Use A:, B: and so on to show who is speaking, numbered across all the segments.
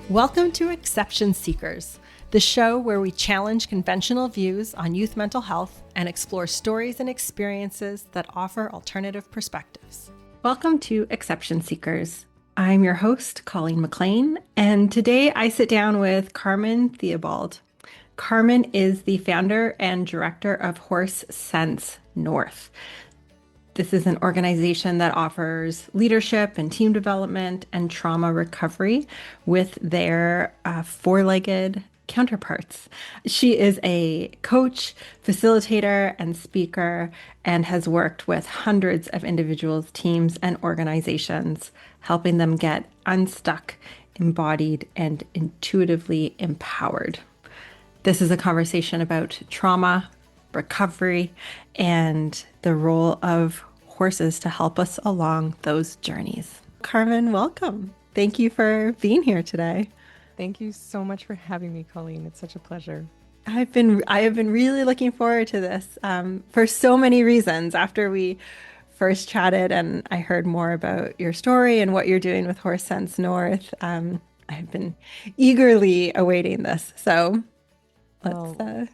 A: Welcome to Exception Seekers, the show where we challenge conventional views on youth mental health and explore stories and experiences that offer alternative perspectives. Welcome to Exception Seekers. I'm your host, Colleen McLean, and today I sit down with Carmen Theobald. Carmen is the founder and director of Horse Sense North. This is an organization that offers leadership and team development and trauma recovery with their four-legged counterparts. She is a coach, facilitator, and speaker, and has worked with hundreds of individuals, teams, and organizations, helping them get unstuck, embodied, and intuitively empowered. This is a conversation about trauma, recovery, and the role of horses to help us along those journeys. Carmen, welcome. Thank you for being here today.
B: Thank you so much for having me, Colleen. It's such a pleasure.
A: I have been really looking forward to this for so many reasons. After we first chatted and I heard more about your story and what you're doing with Horse Sense North, I've been eagerly awaiting this. So let's.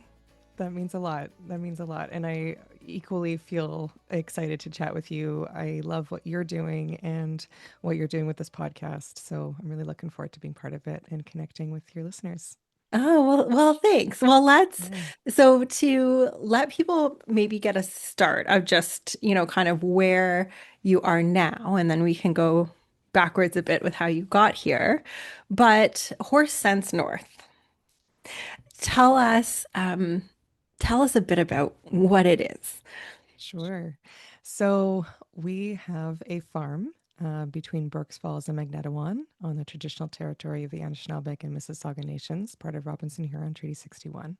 B: That means a lot. That means a lot. And I equally feel excited to chat with you. I love what you're doing and what you're doing with this podcast. So I'm really looking forward to being part of it and connecting with your listeners.
A: Oh, well, thanks. Well, so to let people maybe get a start of just, kind of where you are now, and then we can go backwards a bit with how you got here. But Horse Sense North, tell us, tell us a bit about what it is.
B: Sure. So we have a farm between Burkes Falls and Magnetawan on the traditional territory of the Anishinaabeg and Mississauga Nations, part of Robinson Huron Treaty 61.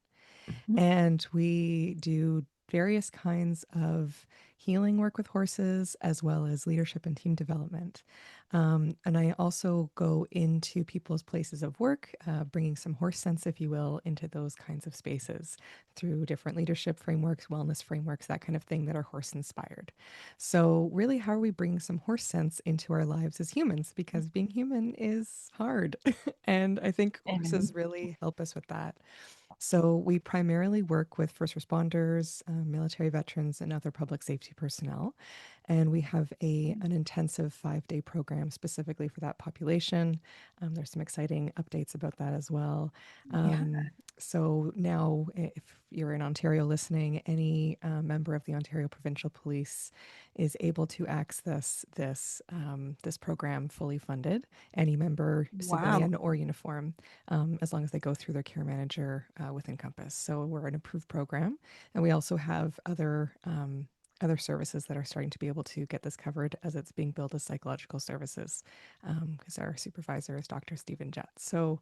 B: And we do various kinds of healing work with horses, as well as leadership and team development. And I also go into people's places of work, bringing some horse sense, if you will, into those kinds of spaces through different leadership frameworks, wellness frameworks, that kind of thing that are horse inspired. So, really, how are we bringing some horse sense into our lives as humans? Because being human is hard. And I think
A: Amen.
B: horses really help us with that. So we primarily work with first responders, military veterans, and other public safety personnel. And we have an intensive 5-day program specifically for that population. There's some exciting updates about that as well.
A: Yeah.
B: So now, if you're in Ontario listening, any member of the Ontario Provincial Police is able to access this program fully funded. Any member,
A: Wow.
B: civilian or uniform, as long as they go through their care manager with Encompass. So we're an approved program, and we also have other services that are starting to be able to get this covered as it's being billed as psychological services, because our supervisor is Dr. Stephen Jett. So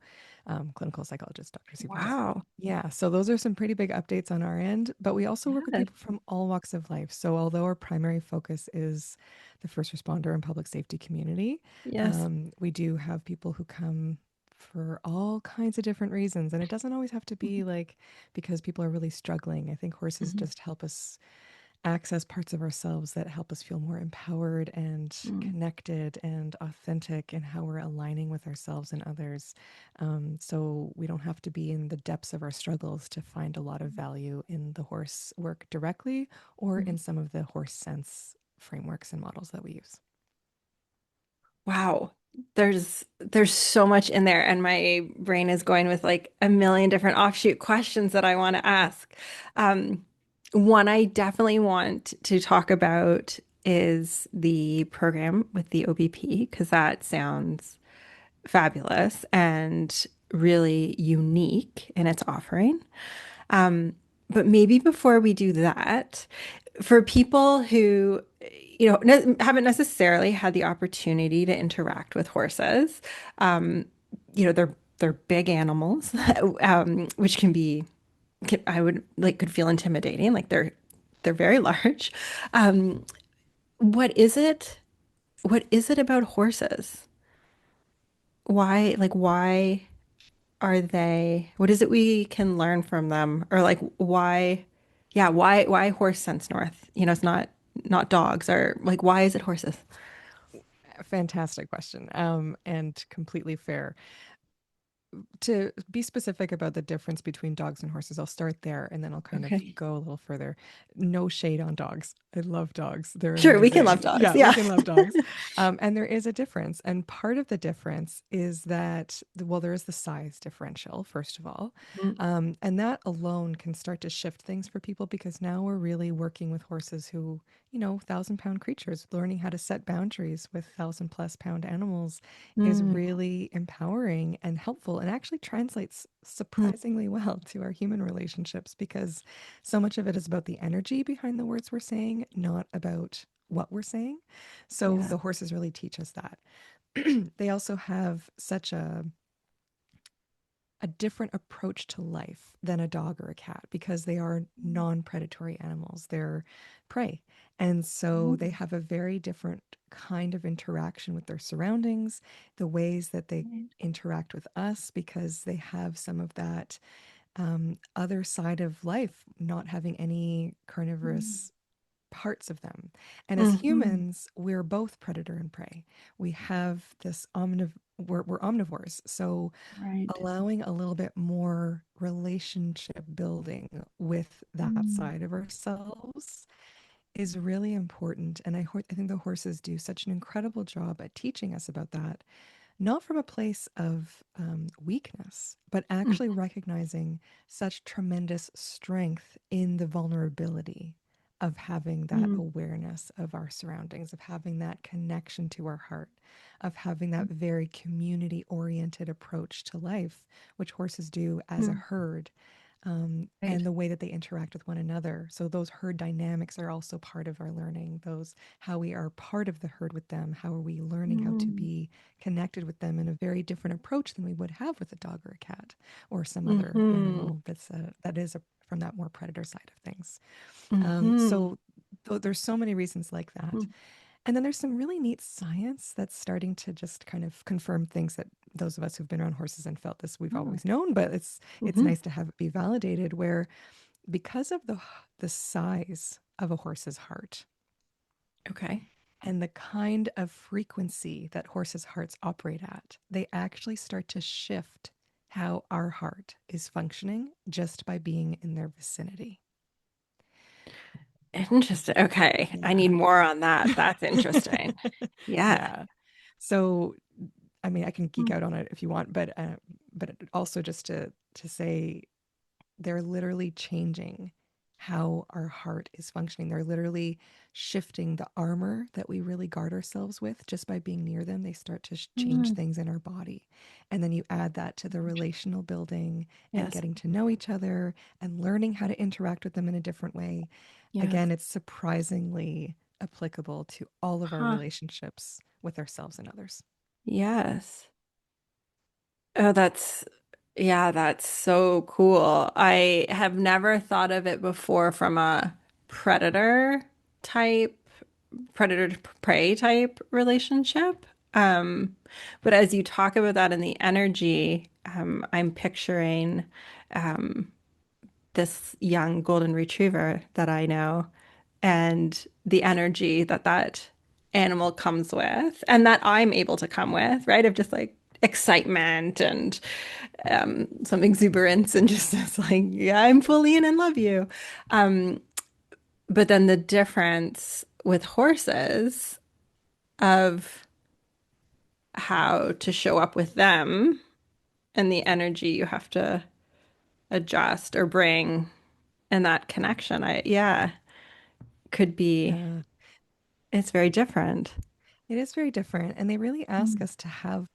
B: clinical psychologist, Dr. Stephen Jett.
A: Wow.
B: Yeah, so those are some pretty big updates on our end, but we also work with
A: Yeah.
B: people from all walks of life. So although our primary focus is the first responder and public safety community,
A: Yes.
B: we do have people who come for all kinds of different reasons. And it doesn't always have to be like because people are really struggling. I think horses
A: Mhm.
B: just help us access parts of ourselves that help us feel more empowered and
A: Mm.
B: connected and authentic in how we're aligning with ourselves and others. So we don't have to be in the depths of our struggles to find a lot of value in the horse work directly or
A: Mhm.
B: in some of the horse sense frameworks and models that we use.
A: Wow. There's so much in there, and my brain is going with like a million different offshoot questions that I want to ask. Um, One I definitely want to talk about is the program with the OBP, because that sounds fabulous and really unique in its offering. But maybe before we do that, for people who, haven't necessarily had the opportunity to interact with horses, they're big animals, which I would like could feel intimidating. Like they're very large. Um, what is it? What is it about horses? Why are they, what is it we can learn from them? Or like why, yeah, why horse sense north? It's not dogs, or like why is it horses?
B: Fantastic question, and completely fair. to be specific about the difference between dogs and horses, I'll start there and then I'll kind of
A: Okay.
B: go a little further. No shade on dogs. I love dogs. They're
A: Sure, we can love
B: amazing.
A: dogs.
B: Yeah, we
A: Yeah.
B: can love dogs. And there is a difference. And part of the difference is that, well, there is the size differential, first of all.
A: Mm,
B: And that alone can start to shift things for people because now we're really working with horses who, 1,000-pound creatures, learning how to set boundaries with 1,000-plus-pound animals is
A: mm,
B: really empowering and helpful and actually translates
A: mm,
B: surprisingly well to our human relationships because so much of it is about the energy behind the words we're saying, not about what we're saying. So
A: yeah.
B: the horses really teach us that. They also have such a different approach to life than a dog or a cat because they are non-predatory animals. They're prey. And so they
A: Mm,
B: have a very different kind of interaction with their surroundings, the ways that they
A: right.
B: interact with us because they have some of that other side of life, not having any
A: Mm,
B: carnivorous parts of them. And as
A: mhm,
B: humans, we're both predator and prey. We have this we're omnivores. So
A: right.
B: allowing a little bit more relationship building with that
A: Mm,
B: side of ourselves is really important. And I think the horses do such an incredible job at teaching us about that, not from a place of weakness, but
A: mm,
B: actually recognizing such tremendous strength in the vulnerability of having that
A: mm,
B: awareness of our surroundings, of having that connection to our heart, of having that
A: mm,
B: very community oriented approach to life, which horses do as a
A: mm,
B: herd,
A: right.
B: and the way that they interact with one another. So those herd dynamics are also part of our learning. Those how we are part of the herd with them. How are we learning how to
A: Mm,
B: be connected with them in a very different approach than we would have with a dog or a cat or some other
A: mhm,
B: animal that is from that more predator side of things.
A: mhm,
B: So there's so many reasons like that.
A: mhm.
B: And then there's some really neat science that's starting to just kind of confirm things that those of us who've been around horses and felt this we've
A: Oh,
B: always known, but it's
A: mhm.
B: nice to have it be validated where because of the size of a horse's heart
A: Okay.
B: and the kind of frequency that horses' hearts operate at, they actually start to shift how our heart is functioning just by being in their vicinity.
A: Interesting. Okay. I
B: Yeah.
A: need more on that. That's interesting. Yeah.
B: Yeah. So, I mean, I can geek
A: Mm,
B: out on it if you want, but also just to say they're literally changing how our heart is functioning. They're literally shifting the armor that we really guard ourselves with just by being near them. They start to change
A: mm,
B: things in our body. And then you add that to the relational building and
A: yes.
B: getting to know each other and learning how to interact with them in a different way.
A: Yes.
B: Again, it's surprisingly applicable to all of our
A: Huh.
B: relationships with ourselves and others.
A: Yes. Oh, yeah, that's so cool. I have never thought of it before from a predator type, predator to prey type relationship. Um, but as you talk about that in the energy, I'm picturing this young golden retriever that I know and the energy that that animal comes with and that I'm able to come with, right? Of just like excitement and some exuberance and just this like, yeah, I'm fully in and love you. Um, but then the difference with horses of how to show up with them and the energy you have to adjust or bring and that connection, yeah, could be,
B: Yeah,
A: it's very different.
B: it is very different. And they really ask
A: Mm,
B: us to have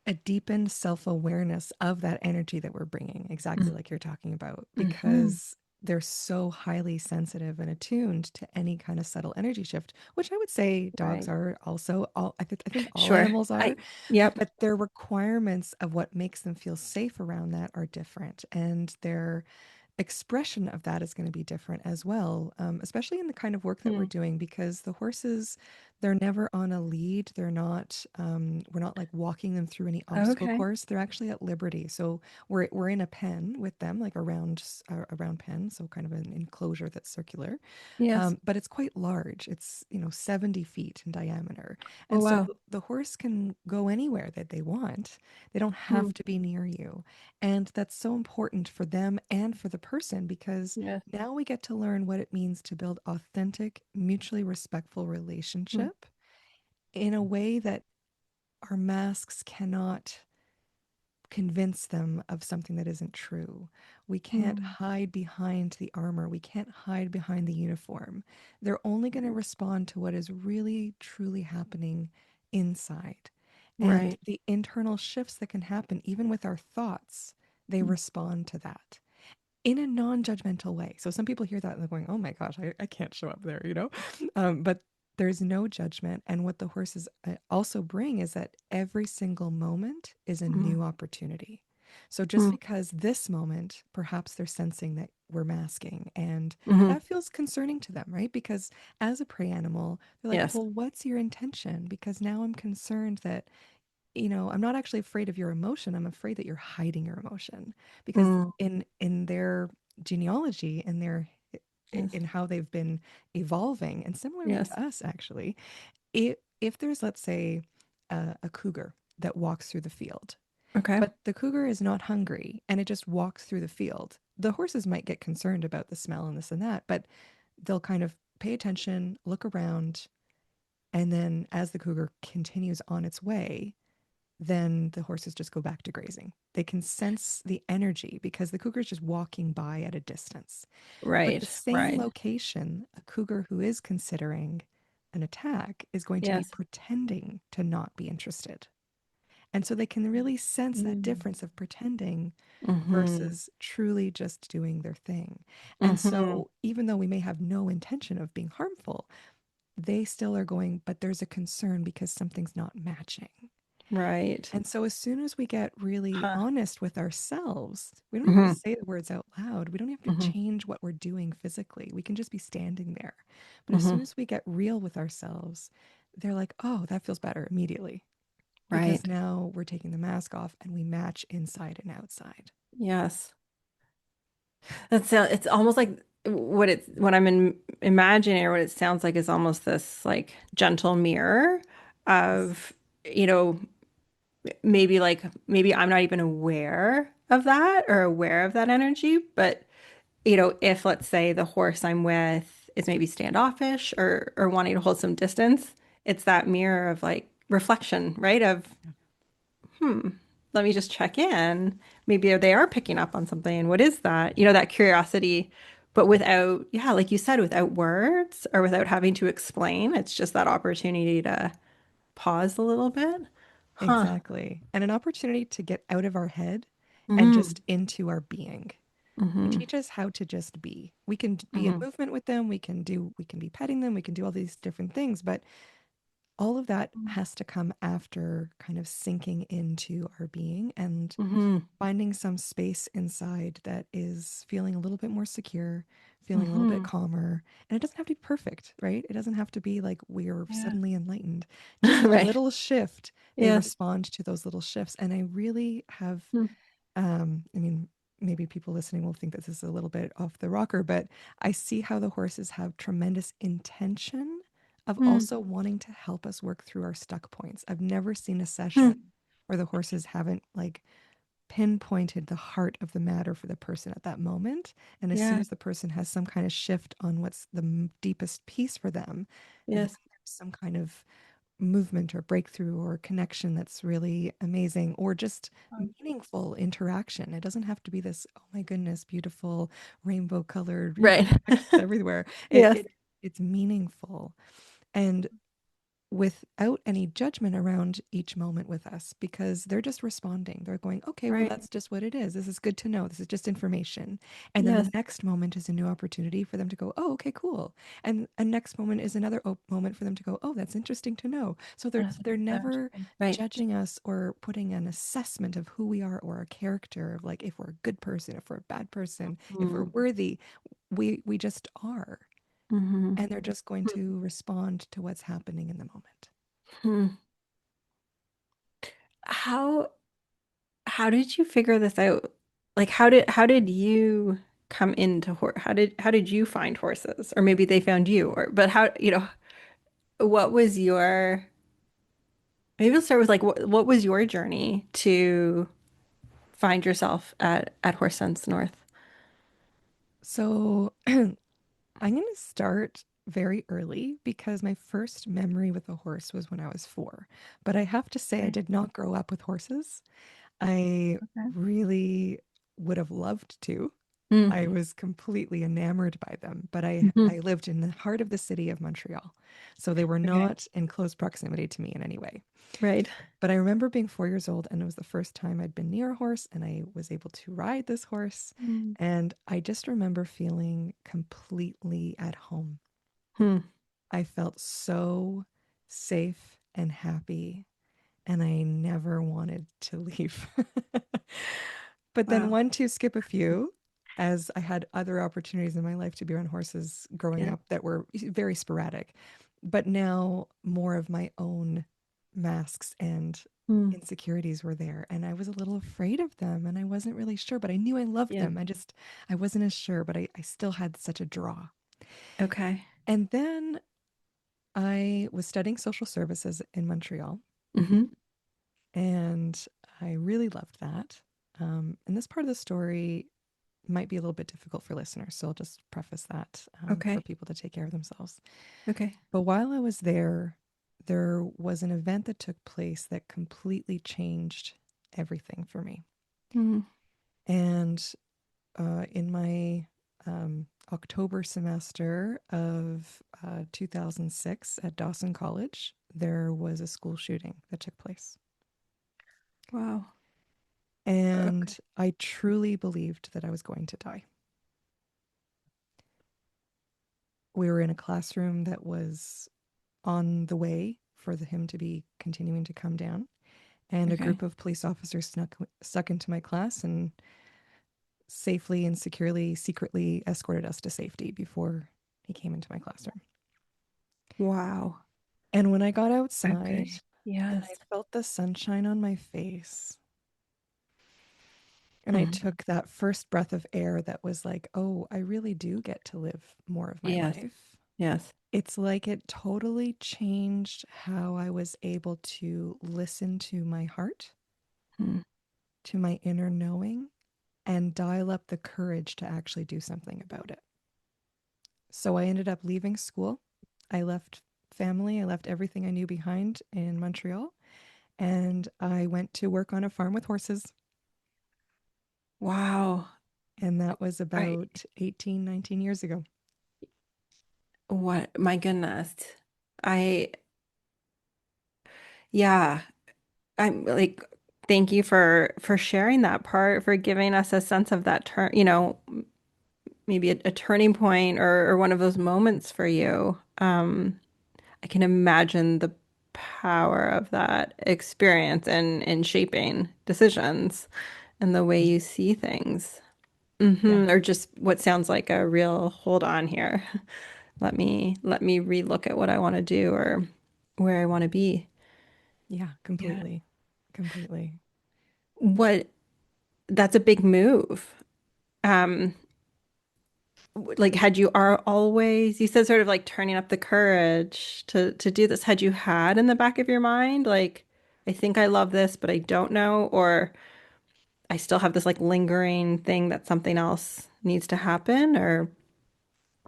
B: a deepened self-awareness of that energy that we're bringing, exactly
A: mm,
B: like you're talking about,
A: mhm.
B: because they're so highly sensitive and attuned to any kind of subtle energy shift, which I would say dogs
A: Right.
B: are also I think all
A: Sure.
B: animals are,
A: Yep.
B: but their requirements of what makes them feel safe around that are different. And their expression of that is going to be different as well, especially in the kind of work that we're
A: Mm,
B: doing, because the horses, They're never on a lead. They're not, we're not like walking them through any obstacle
A: Okay.
B: course. They're actually at liberty. So we're in a pen with them, like a round pen, so kind of an enclosure that's circular.
A: Yes.
B: But it's quite large. It's, 70 feet in diameter.
A: Oh,
B: And so
A: wow.
B: the horse can go anywhere that they want. They don't
A: Hmm.
B: have to be near you. And that's so important for them and for the person because
A: Yeah.
B: now we get to learn what it means to build authentic, mutually respectful
A: Mm,
B: relationship in a way that our masks cannot convince them of something that isn't true. We can't
A: mm,
B: hide behind the armor. We can't hide behind the uniform. They're only going to respond to what is really, truly happening inside. And
A: right.
B: the internal shifts that can happen, even with our thoughts, they
A: Mm,
B: respond to that in a non-judgmental way. So some people hear that and they're going, "Oh my gosh, I can't show up there," but there's no judgment. And what the horses also bring is that every single moment is a
A: mm,
B: new opportunity. So just
A: mm,
B: because this moment, perhaps they're sensing that we're masking, and
A: mhm.
B: that feels concerning to them, right? Because as a prey animal, they're like,
A: Yes.
B: "Well, what's your intention?" Because now I'm concerned that I'm not actually afraid of your emotion. I'm afraid that you're hiding your emotion because
A: Mm,
B: in their genealogy and their
A: yes.
B: in how they've been evolving, and similarly
A: Yes.
B: to us actually, if there's, let's say, a cougar that walks through the field,
A: Okay.
B: but the cougar is not hungry and it just walks through the field, the horses might get concerned about the smell and this and that, but they'll kind of pay attention, look around, and then as the cougar continues on its way, then the horses just go back to grazing. They can sense the energy because the cougar is just walking by at a distance. But the
A: Right.
B: same
A: Right.
B: location, a cougar who is considering an attack is going to be
A: Yes.
B: pretending to not be interested. And so they can really sense that
A: Mm,
B: difference of pretending
A: mm-hmm.
B: versus truly just doing their thing. And
A: Mm-hmm.
B: so, even though we may have no intention of being harmful, they still are going, but there's a concern because something's not matching.
A: Right.
B: And so, as soon as we get really
A: Huh.
B: honest with ourselves, we don't have to
A: Mm-hmm.
B: say the words out loud. We don't have to
A: Mm-hmm.
B: change what we're doing physically. We can just be standing there. But as
A: Mm-hmm.
B: soon as we get real with ourselves, they're like, oh, that feels better immediately because
A: Right.
B: now we're taking the mask off and we match inside and outside.
A: Yes. It's almost like what I'm imagining or what it sounds like is almost this like gentle mirror
B: Yes.
A: of, you know, maybe I'm not even aware of that or aware of that energy, but if let's say the horse I'm with is maybe standoffish or wanting to hold some distance, it's that mirror of like reflection, right? Of hmm, let me just check in. Maybe they are picking up on something. What is that? That curiosity, but without, yeah, like you said, without words or without having to explain. It's just that opportunity to pause a little bit. Huh.
B: Exactly. And an opportunity to get out of our head and
A: Mm,
B: just into our being. They
A: mm-hmm,
B: teach us how to just be. We can be in
A: mm-hmm,
B: movement with them. We can be petting them. We can do all these different things, but all of that has to come after kind of sinking into our being and
A: mm-hmm,
B: finding some space inside that is feeling a little bit more secure, feeling a little bit
A: mm-hmm.
B: calmer. And it doesn't have to be perfect, right? It doesn't have to be like we're
A: Yeah.
B: suddenly enlightened. Just a
A: Right.
B: little shift, they
A: Yes.
B: respond to those little shifts. And I really have
A: Mm,
B: I mean, maybe people listening will think that this is a little bit off the rocker, but I see how the horses have tremendous intention of
A: mm,
B: also wanting to help us work through our stuck points. I've never seen a session
A: mm.
B: where the horses haven't like pinpointed the heart of the matter for the person at that moment. And as soon
A: Yeah.
B: as the person has some kind of shift on what's the deepest piece for them, then
A: Yes.
B: there's some kind of movement or breakthrough or connection that's really amazing or just meaningful interaction. It doesn't have to be this, oh my goodness, beautiful rainbow colored,
A: Right.
B: texts everywhere. It,
A: Yes.
B: it it's meaningful. And without any judgment around each moment with us because they're just responding. They're going, okay, well,
A: Right.
B: that's just what it is. This is good to know. This is just information. And then the
A: Yes.
B: next moment is a new opportunity for them to go, oh, okay, cool. And a next moment is another moment for them to go, oh, that's interesting to know. So
A: That's
B: they're never
A: interesting. Right.
B: judging us or putting an assessment of who we are or our character of like if we're a good person, if we're a bad person, if we're
A: Mm.
B: worthy. We just are.
A: Hmm.
B: and they're just going to respond to what's happening in the moment.
A: Hmm. How how did you figure this out? Like how did you come into how did you find horses? Or maybe they found you, or but how, what was your maybe we'll start with like what was your journey to find yourself at Horse Sense North?
B: So I'm going to start very early because my first memory with a horse was when I was 4. But I have to say, I
A: Okay.
B: did not grow up with horses. I
A: Okay.
B: really would have loved to.
A: Mm.
B: I was completely enamored by them, but
A: Hmm.
B: I lived in the heart of the city of Montreal. So they were
A: Okay.
B: not in close proximity to me in any way.
A: Right.
B: But I remember being 4 years old, and it was the first time I'd been near a horse, and I was able to ride this horse.
A: Mm.
B: And I just remember feeling completely at home.
A: Hmm.
B: I felt so safe and happy, and I never wanted to leave. But then,
A: Wow.
B: one, to skip a few, as I had other opportunities in my life to be around horses growing
A: Yeah.
B: up that were very sporadic, but now more of my own masks and
A: Mm.
B: insecurities were there. And I was a little afraid of them, and I wasn't really sure, but I knew I loved
A: Yeah.
B: them. I wasn't as sure, but I still had such a draw.
A: Okay.
B: And then I was studying social services in Montreal,
A: Hmm.
B: and I really loved that. And this part of the story might be a little bit difficult for listeners, so I'll just preface that for
A: Okay.
B: people to take care of themselves.
A: Okay.
B: But while I was there was an event that took place that completely changed everything for me.
A: Mm.
B: And in my October semester of 2006 at Dawson College, there was a school shooting that took place.
A: Wow. Okay.
B: And I truly believed that I was going to die. We were in a classroom that was on the way for him to be continuing to come down. And a
A: Okay.
B: group of police officers stuck into my class and safely and securely, secretly escorted us to safety before he came into my classroom.
A: Wow.
B: And when I got outside
A: Okay.
B: and I
A: Yes.
B: felt the sunshine on my face, and I
A: Mhm.
B: took that first breath of air that was like, oh, I really do get to live more of my
A: Yes.
B: life.
A: Yes.
B: It's like it totally changed how I was able to listen to my heart,
A: Mm.
B: to my inner knowing, and dial up the courage to actually do something about it. So I ended up leaving school. I left family, I left everything I knew behind in Montreal, and I went to work on a farm with horses.
A: Wow.
B: And that was
A: I
B: about 18, 19 years ago.
A: what my goodness. I yeah. I'm like thank you for sharing that part, for giving us a sense of that turn, maybe a turning point or one of those moments for you. I can imagine the power of that experience in shaping decisions and the way you see things.
B: Yeah.
A: Or just what sounds like a real hold on here. Let me relook at what I want to do or where I want to be.
B: Yeah,
A: Yeah.
B: completely. Completely.
A: What That's a big move. Um, like had you are always you said sort of like turning up the courage to do this. Had you had in the back of your mind like I think I love this, but I don't know, or I still have this like lingering thing that something else needs to happen, or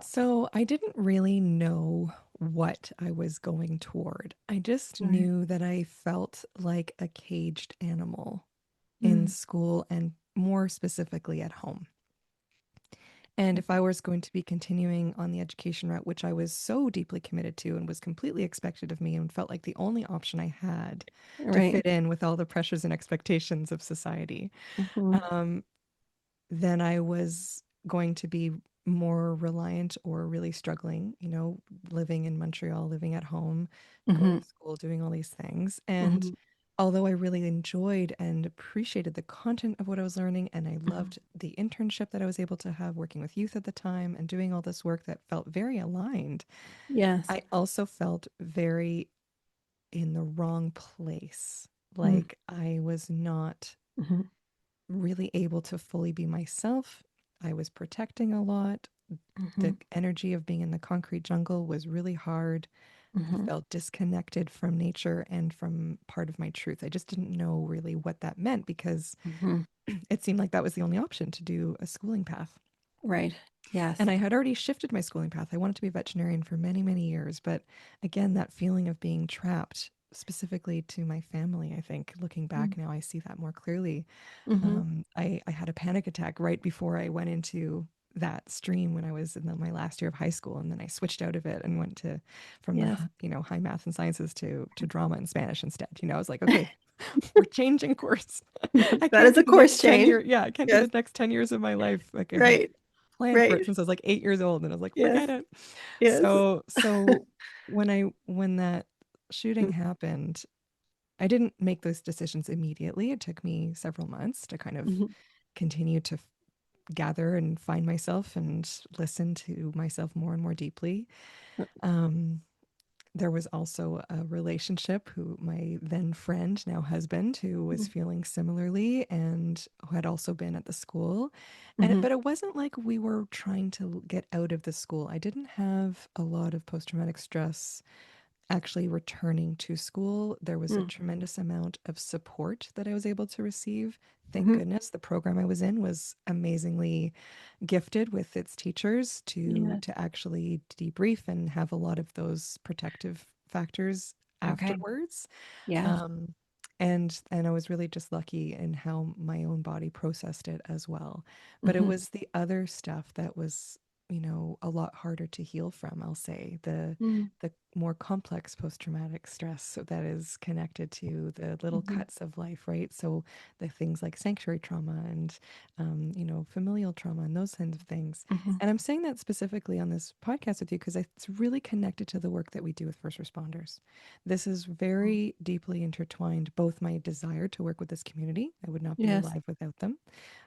B: So I didn't really know what I was going toward. I just
A: right.
B: knew that I felt like a caged animal in
A: Mm.
B: school and more specifically at home. And if I was going to be continuing on the education route, which I was so deeply committed to and was completely expected of me and felt like the only option I had to
A: Right.
B: fit in with all the pressures and expectations of society,
A: Hmm.
B: um, then I was going to be more reliant or really struggling, living in Montreal, living at home, going
A: Hmm.
B: to school, doing all these things. And
A: Hmm.
B: although I really enjoyed and appreciated the content of what I was learning, and I
A: Mhm.
B: loved the internship that I was able to have working with youth at the time and doing all this work that felt very aligned,
A: Yes.
B: I also felt very in the wrong place.
A: Mm.
B: Like I was not
A: Mhm.
B: really able to fully be myself. I was protecting a lot. The
A: Mhm.
B: energy of being in the concrete jungle was really hard. I
A: Mhm.
B: felt disconnected from nature and from part of my truth. I just didn't know really what that meant because
A: Mhm.
B: it seemed like that was the only option to do a schooling path.
A: Right.
B: And
A: Yes.
B: I had already shifted my schooling path. I wanted to be a veterinarian for many, many years. But again, that feeling of being trapped, specifically to my family, I think looking back now, I see that more clearly.
A: Mm-hmm.
B: I had a panic attack right before I went into that stream when I was in my last year of high school, and then I switched out of it and went to from the
A: Yes.
B: high math and sciences to drama and Spanish instead. I was like, okay, we're changing course. I
A: That
B: can't
A: is
B: do
A: a
B: the
A: course
B: next 10
A: change.
B: year. Yeah, I can't do
A: Yes.
B: the next 10 years of my life. Like I had
A: Right.
B: planned for it
A: Right.
B: since I was like 8 years old, and I was like,
A: Yes.
B: forget it.
A: Yes.
B: So when that shooting happened, I didn't make those decisions immediately. It took me several months to kind of
A: Mm-hmm.
B: continue to gather and find myself and listen to myself more and more deeply. Um, there was also a relationship who my then friend, now husband, who was feeling similarly and who had also been at the school.
A: Mm-hmm.
B: But it wasn't like we were trying to get out of the school. I didn't have a lot of post traumatic stress actually returning to school. There was a tremendous amount of support that I was able to receive. Thank
A: Mm-hmm.
B: goodness the program I was in was amazingly gifted with its teachers
A: Yes.
B: to actually debrief and have a lot of those protective factors
A: Okay.
B: afterwards.
A: Yes.
B: Um, and I was really just lucky in how my own body processed it as well. But it
A: Mm-hmm.
B: was the other stuff that was, a lot harder to heal from, I'll say. The more complex post-traumatic stress that is connected to the little
A: Mm-hmm.
B: cuts of life, right? So the things like sanctuary trauma and familial trauma and those kinds of things.
A: Mm-hmm.
B: And I'm saying that specifically on this podcast with you because it's really connected to the work that we do with first responders. This is very deeply intertwined, both my desire to work with this community, I would not be
A: Yes.
B: alive without them,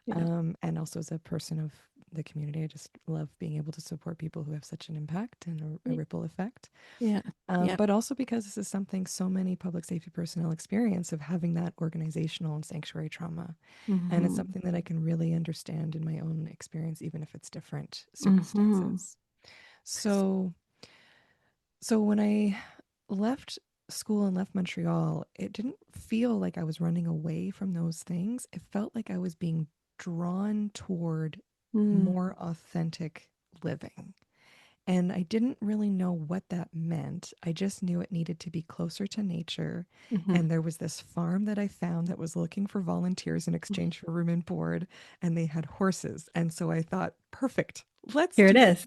A: Yes.
B: and also as a person of the community, I just love being able to support people who have such an impact and a ripple effect.
A: Yeah. Yeah.
B: But also because this is something so many public safety personnel experience of having that organizational and sanctuary trauma. And it's
A: Mm-hmm.
B: something that I can really understand in my own experience, even if it's different
A: Mm-hmm.
B: circumstances. So, so when I left school and left Montreal, it didn't feel like I was running away from those things. It felt like I was being drawn toward
A: Mm-hmm.
B: more authentic living. And I didn't really know what that meant. I just knew it needed to be closer to nature.
A: Mm-hmm.
B: And there was this farm that I found that was looking for volunteers in exchange for room and board, and they had horses. And so I thought, perfect, let's
A: Here it
B: do
A: is.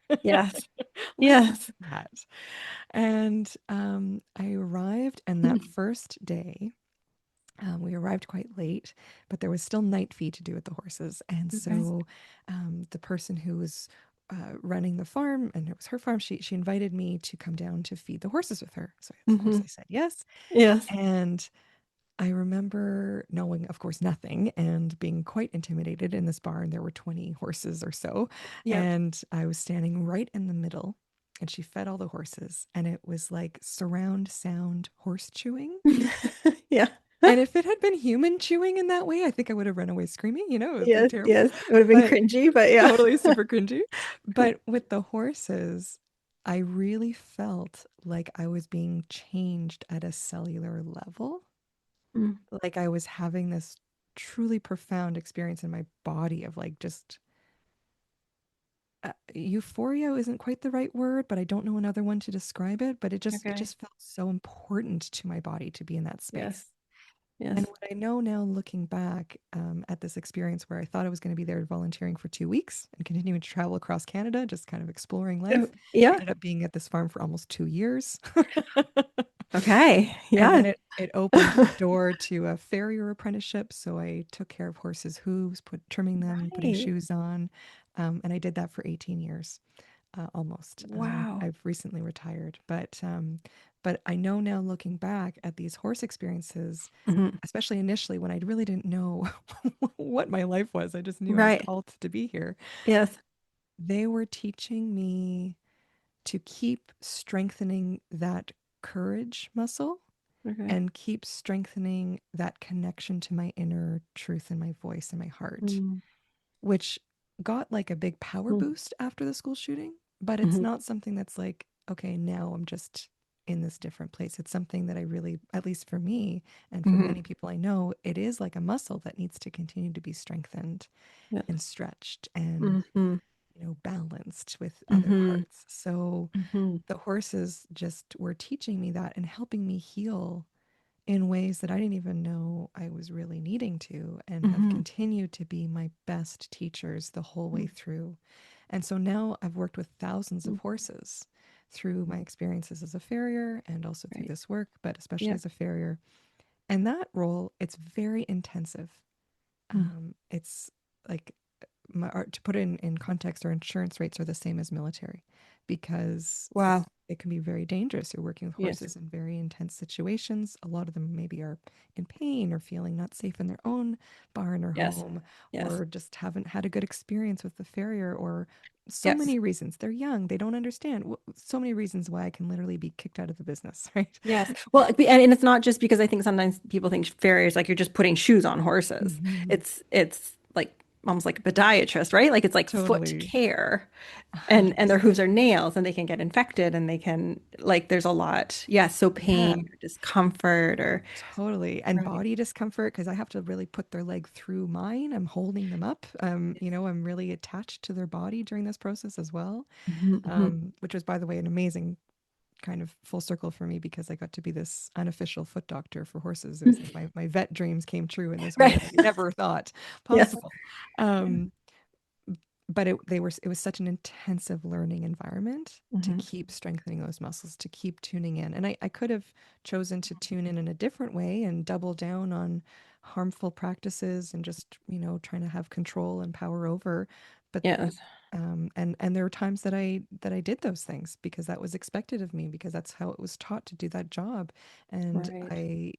B: that.
A: Yes.
B: Let's do
A: Yes.
B: that. And I arrived, and that first day, we arrived quite late, but there was still night feed to do with the horses. And
A: Okay.
B: so the person who was running the farm, and it was her farm, she invited me to come down to feed the horses with her. So, of course,
A: Mm-hmm.
B: I said yes.
A: Yes.
B: And I remember knowing, of course, nothing and being quite intimidated in this barn. There were 20 horses or so.
A: Yep.
B: And I was standing right in the middle, and she fed all the horses. And it was like surround sound horse chewing.
A: Yeah.
B: And if it had been human chewing in that way, I think I would have run away screaming, it would have been
A: Yes.
B: terrible.
A: Yes. It would have been
B: But
A: cringy, but yeah.
B: totally super cringy. But with the horses, I really felt like I was being changed at a cellular level.
A: Mm.
B: Like I was having this truly profound experience in my body of like just euphoria isn't quite the right word, but I don't know another one to describe it. But it
A: Okay.
B: just felt so important to my body to be in that
A: Yes.
B: space. And
A: Yes.
B: what I know now, looking back at this experience where I thought I was going to be there volunteering for 2 weeks and continuing to travel across Canada, just kind of exploring
A: Oh,
B: life,
A: yeah.
B: ended up being at this farm for almost 2 years.
A: Okay.
B: And
A: Yeah.
B: then it opened the door to a farrier apprenticeship. So I took care of horses' hooves, trimming them, putting
A: Right.
B: shoes on. And I did that for 18 years. almost.
A: Wow.
B: I've recently retired, but I know now looking back at these horse experiences,
A: Hmm.
B: especially initially when I really didn't know what my life was. I just knew I was
A: Right.
B: called to be here.
A: Yes.
B: They were teaching me to keep strengthening that courage muscle
A: Okay.
B: and keep strengthening that connection to my inner truth and my voice and my heart,
A: Mm-hmm.
B: which got like a big power boost after the school shooting. But it's
A: Hmm.
B: not something that's like, okay, now I'm just in this different place. It's something that I really, at least for me and for
A: Hmm.
B: many people I know, it is like a muscle that needs to continue to be strengthened
A: Yes.
B: and stretched and,
A: Hmm.
B: balanced with other
A: Hmm.
B: parts. So
A: Hmm.
B: the horses just were teaching me that and helping me heal in ways that I didn't even know I was really needing to, and have
A: Hmm.
B: continued to be my best teachers the whole way through. And so now I've worked with thousands of horses through my experiences as a farrier and also through
A: Right.
B: this work, but especially
A: Yep.
B: as a farrier. And that role, it's very intensive.
A: Mm.
B: It's like to put it in context, our insurance rates are the same as military because
A: Wow.
B: it can be very dangerous. You're working with
A: Yes.
B: horses in very intense situations. A lot of them maybe are in pain or feeling not safe in their own barn or
A: Yes.
B: home,
A: Yes.
B: or just haven't had a good experience with the farrier, or so
A: Yes.
B: many reasons. They're young, they don't understand. So many reasons why I can literally be kicked out of the business, right?
A: Yes. Well, and it's not just because I think sometimes people think farriers like you're just putting shoes on horses.
B: Hmm.
A: It's like almost like a podiatrist, right? Like it's like foot
B: Totally.
A: care. And their
B: 100%.
A: hooves are nails and they can get infected and they can like there's a lot. Yeah, so
B: Yeah.
A: pain or discomfort or
B: Totally. And
A: right.
B: body discomfort because I have to really put their leg through mine. I'm holding them up. I'm really attached to their body during this process as well.
A: Hmm. Hmm.
B: Which was, by the way, an amazing kind of full circle for me because I got to be this unofficial foot doctor for horses. It was like my vet dreams came true in this way
A: Right.
B: that I never thought
A: Yes.
B: possible.
A: Yeah.
B: Um, but it was such an intensive learning environment to
A: Hmm.
B: keep strengthening those muscles, to keep tuning in. And I could have chosen to tune in a different way and double down on harmful practices and just, trying to have control and power over. But
A: Yes.
B: and there were times that I did those things because that was expected of me, because that's how it was taught to do that job. And
A: Right.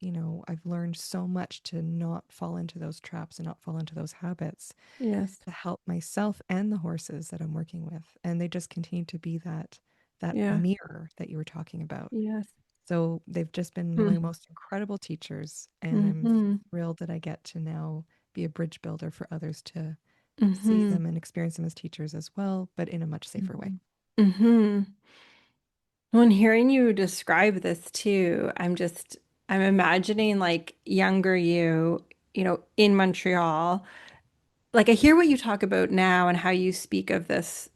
B: I've learned so much to not fall into those traps and not fall into those habits,
A: Yes.
B: to help myself and the horses that I'm working with. And they just continue to be that
A: Yeah.
B: mirror that you were talking about.
A: Yes.
B: So they've just been my
A: Mm-hmm.
B: most incredible teachers, and I'm
A: Mm-hmm.
B: thrilled that I get to now be a bridge builder for others to see
A: Mm-hmm.
B: them and experience them as teachers as well, but in a much safer way.
A: Mm-hmm. When hearing you describe this too, I'm imagining like younger you, in Montreal. Like I hear what you talk about now and how you speak of this,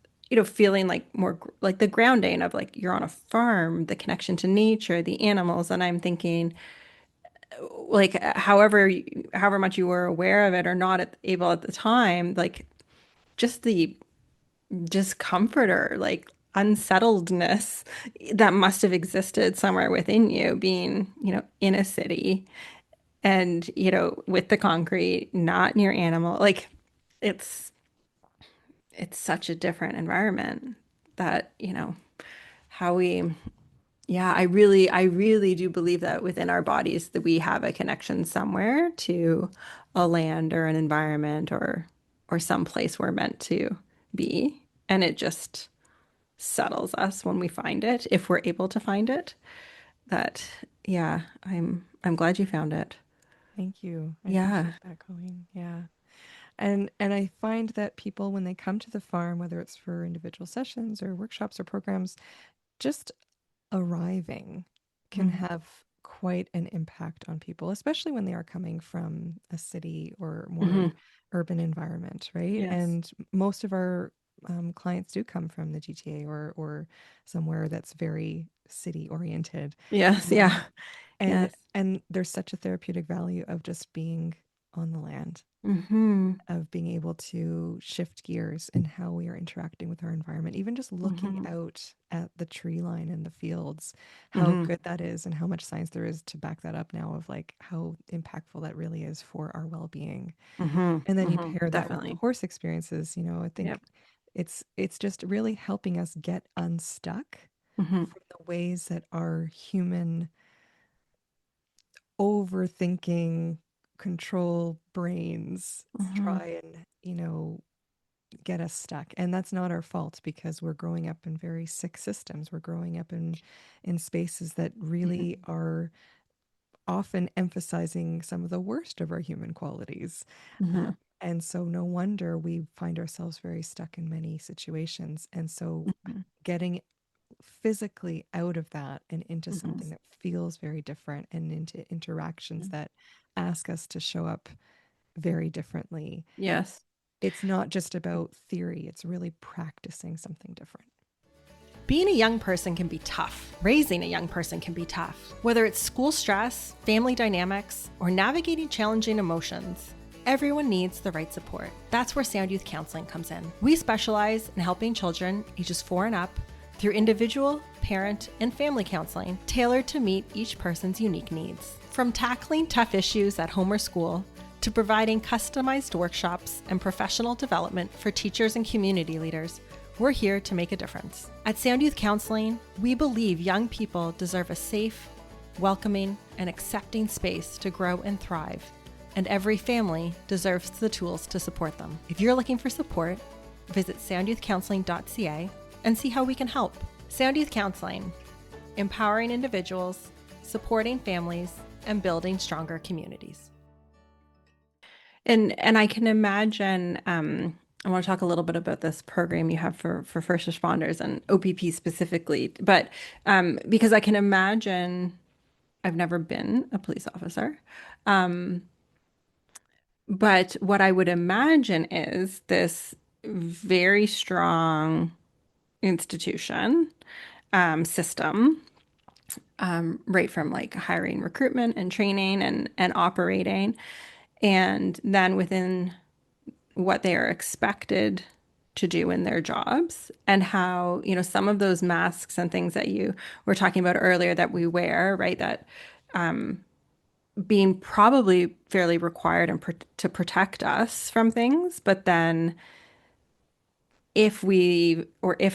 A: feeling like more like the grounding of like you're on a farm, the connection to nature, the animals, and I'm thinking like however much you were aware of it or not able at the time, like just the discomfort or like unsettledness that must have existed somewhere within you being, in a city and, with the concrete, not near animal. Like it's it's such a different environment that, how we yeah, I really do believe that within our bodies that we have a connection somewhere to a land or an environment or some place we're meant to be. And it just settles us when we find it, if we're able to find it. That yeah, I'm glad you found it.
B: Thank you. I
A: Yeah.
B: appreciate that, Colleen. Yeah. And I find that people, when they come to the farm, whether it's for individual sessions or workshops or programs, just arriving can
A: Mhm.
B: have quite an impact on people, especially when they are coming from a city or more
A: Mhm.
B: urban environment, right?
A: Yes.
B: And most of our clients do come from the GTA or somewhere that's very city oriented.
A: Yes.
B: Um,
A: Yeah.
B: and
A: Yes.
B: and there's such a therapeutic value of just being on the land,
A: Mhm.
B: of being able to shift gears in how we are interacting with our environment, even just looking
A: Mhm.
B: out at the tree line in the fields, how
A: Mhm.
B: good that is, and how much science there is to back that up now, of like how impactful that really is for our well-being.
A: Mhm.
B: And then you
A: Mhm.
B: pair that with the
A: Definitely.
B: horse experiences, I think
A: Yep.
B: It's just really helping us get unstuck
A: Mm-hmm.
B: from the ways that our human overthinking control brains
A: Mm-hmm.
B: try and, get us stuck. And that's not our fault because we're growing up in very sick systems. We're growing up in spaces that really are often emphasizing some of the worst of our human qualities.
A: Mm-hmm.
B: And so no wonder we find ourselves very stuck in many situations. And so
A: Mm-hmm.
B: getting physically out of that and into
A: Mm-hmm.
B: something that feels very different and into interactions that ask us to show up very differently.
A: Yes.
B: It's not just about theory, it's really practicing something different.
A: Being a young person can be tough. Raising a young person can be tough. Whether it's school stress, family dynamics, or navigating challenging emotions, everyone needs the right support. That's where Sound Youth Counseling comes in. We specialize in helping children ages 4 and up through individual, parent, and family counseling tailored to meet each person's unique needs. From tackling tough issues at home or school to providing customized workshops and professional development for teachers and community leaders, we're here to make a difference. At Sound Youth Counseling, we believe young people deserve a safe, welcoming, and accepting space to grow and thrive, and every family deserves the tools to support them. If you're looking for support, visit soundyouthcounseling.ca and see how we can help. Sound Youth Counseling, empowering individuals, supporting families, and building stronger communities. And I can imagine, I want to talk a little bit about this program you have for first responders and OPP specifically, but because I can imagine, I've never been a police officer, but what I would imagine is this very strong institution, system, right from like hiring, recruitment, and training and operating, and then within what they are expected to do in their jobs, and how, some of those masks and things that you were talking about earlier that we wear, right? That being probably fairly required and to protect us from things. But then if